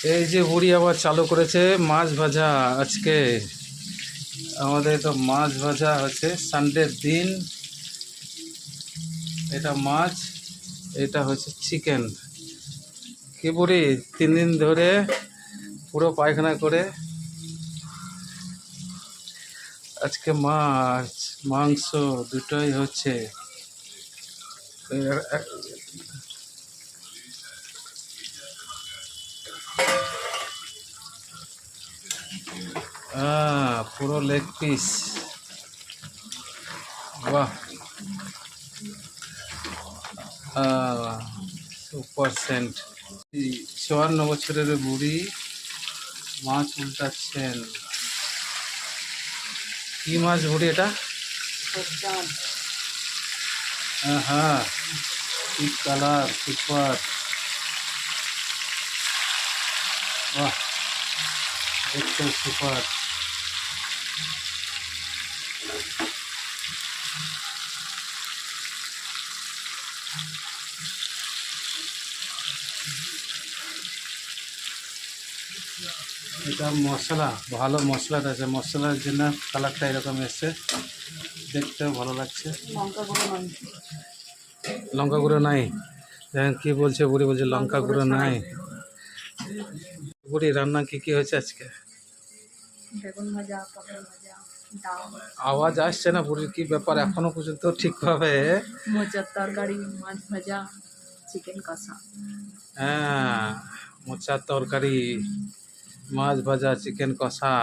এই যে বুড়ি আবার চালু করেছে মাছ ভাজা। আজকে আমাদের তো মাছ ভাজা হচ্ছে সানডের দিন। এটা মাছ, এটা হচ্ছে চিকেন। কি বুড়ি 3 দিন ধরে পুরো পায়খানা করে আজকে মাছ মাংস দুটোই হচ্ছে। পুরো লেগ পিস। বাহ, সুপার সেন্ট। 54 বছরের বুড়ি মাছ উল্টাচ্ছেন। কি মাছ বুড়ি এটা? হ্যাঁ, কি কালার, সুপার। বাহ, দেখতে সুপার। এটা মশলা, ভালো মশলাটা আছে, মশলার জন্য কালারটা এরকম এসছে, দেখতেও ভালো লাগছে। লঙ্কা গুঁড়ো নাই? দেখেন কি বলছে বুড়ি, বলছে লঙ্কা গুঁড়ো নাই। বুড়ি রান্না কি কি হয়েছে আজকে? বেগুন ভাজা, পটল ভাজা, ডাল। আওয়াজ আসছে না বুড়ির, কি ব্যাপার এখনো পর্যন্ত ঠিকভাবে? মোচার তরকারি, মাছ ভাজা, চিকেন কষা। হ্যাঁ, মোচার তরকারি, মাছ ভাজা, চিকেন কষা।